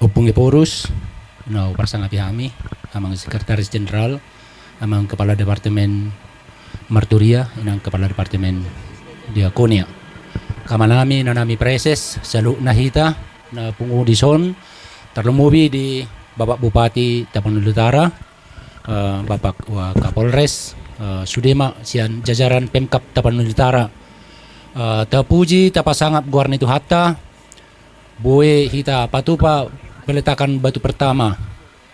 Hubungi Porus, no parsanga pihami, amang sekretaris jenderal, amang kepala departemen Marturia, inang kepala departemen Diakonia. Kamanami nanami preses, saluk nahita, na pengudison, terlumubi di Bapak Bupati Tapanuli Utara, Bapak Kapolres, Sudema, sian jajaran Pemkap Tapanuli Utara, tapuji tapasangap Guarnitu Hatta, Boe hita patupa peletakan batu pertama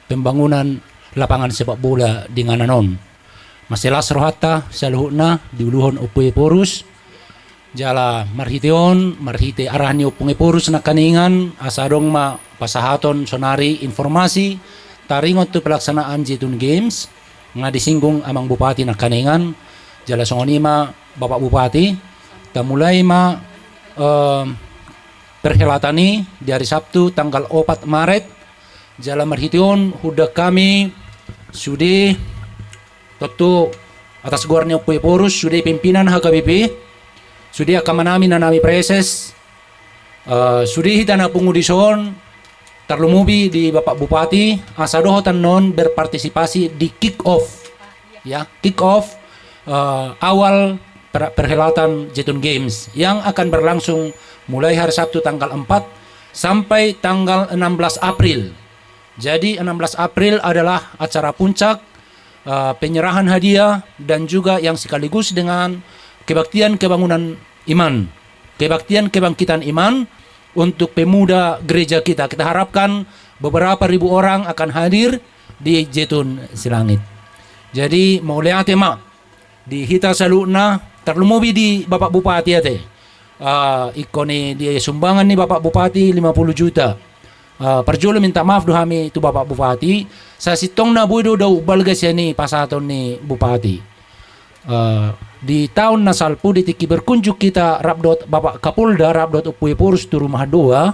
pembangunan lapangan sepak bola di Ngananon. Maselas rohata saluhuna di uluhon Upuy Porus jala marhiteon marhite arahni Upuy Porus na kaningan asadong ma pasahaton sonari informasi taringot tu pelaksanaan Jitun Games nga disinggung amang bupati na kaningan jala songonima Bapak Bupati tamulay ma perhelatani di hari Sabtu tanggal 4 Maret jala marhition huda kami sudah tentu atas guarnya Upuy Porus sudah pimpinan HKBP sudah kamanami nanami preses sudah hitana pengudison terlumubi di Bapak Bupati asadohotan non berpartisipasi di kick off ya kick off awal perhelatan Jitun Games yang akan berlangsung mulai hari Sabtu tanggal 4 sampai tanggal 16 April. Jadi 16 April adalah acara puncak penyerahan hadiah dan juga yang sekaligus dengan kebaktian kebangunan iman, kebaktian kebangkitan iman untuk pemuda gereja kita. Kita harapkan beberapa ribu orang akan hadir di Jitun Silangit. Jadi mulai tema di hita saluna terlumubi di Bapak Bupati ate. Ikoni di sumbangan nih Bapak Bupati 50 juta. Perjulo minta maaf dohami itu Bapak Bupati. Sa sitong na buido daw balgas yan ni pasaton ni Bupati. Di tahun nasalpu di tiki berkunjuk kita Rabdot Bapak Kapolda Rabdot Upuy Porus tu rumah doa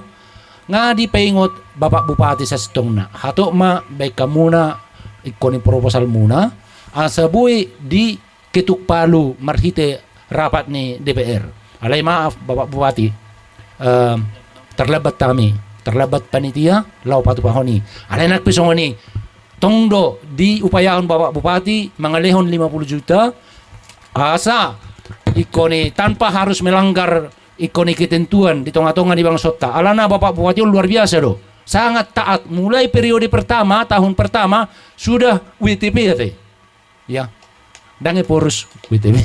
nga di paingot Bapak Bupati sa sitong na. Hato ma baik kamuna ikoni proposal muna. Asabui di Ketuk Palu marhite rapat ni DPR. Alay maaf Bapak Bupati, terlambat kami, terlambat panitia, lau patu pahoni. Alay nakpisongoni, tongdo di upayahan Bapak Bupati mengalihon 50 juta, asa ikoni tanpa harus melanggar ikoni ketentuan di tonga-tonga di Bang Sota. Alana Bapak Bupati luar biasa loh, sangat taat. Mulai periode pertama, tahun pertama sudah WTP ya. Dan Porus WTP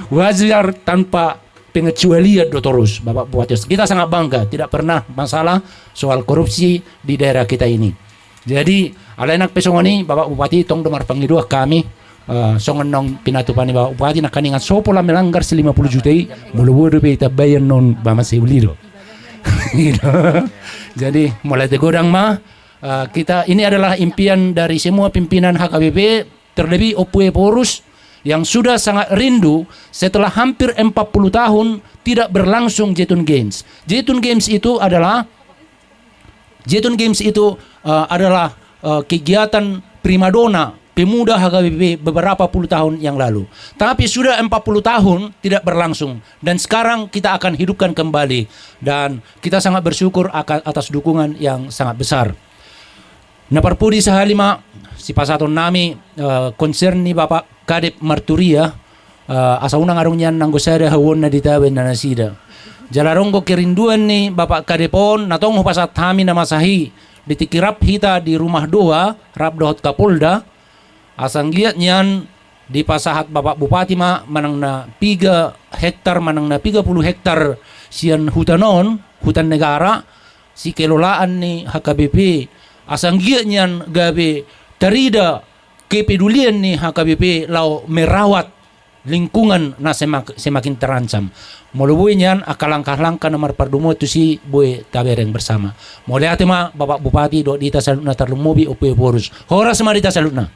wajar tanpa pengecualian terus Bapak Bupati. Kita sangat bangga tidak pernah masalah soal korupsi di daerah kita ini. Jadi alainak pesongoni Bapak Bupati tong domar pangidua kami songon nong pinatupani Bapak Bupati na kaningan sopola melanggar 50 juta mulu-mulu kita bayar non bama seulido. Jadi mulai tegodang mah kita ini adalah impian dari semua pimpinan HKBP terlebih Upuy Porus yang sudah sangat rindu setelah hampir 40 tahun tidak berlangsung Jitun Games. Jitun Games itu adalah kegiatan primadona pemuda HKBP beberapa puluh tahun yang lalu. Tapi sudah 40 tahun tidak berlangsung dan sekarang kita akan hidupkan kembali dan kita sangat bersyukur atas dukungan yang sangat besar. Naparpudi sahalima si pasaton nami concern ni Bapak Kadep Marturia asa unang arong yan nanggosada hawon na ditawen na nasida. Jalaronggo kerinduan ni Bapak Kadepon natong hupasat kami na masahi ditikirap hita di rumah doa Rabdot Kapolda asang giat niyan di pasahat Bapak Bupati manang na 3 hektar manang na 30 hektar siyan hutanon hutan negara si kelolaan ni HKBP asang giat niyan gabi tarida kepedulian nih HKBP lau merawat lingkungan na semakin terancam. Mulai niyan akalangkah-langkah nomor perdumo itu si boy tabereng bersama. Mulai atema Bapak Bupati do dita salutna terlumubi Upuy Porus. Hora sama dita salutna.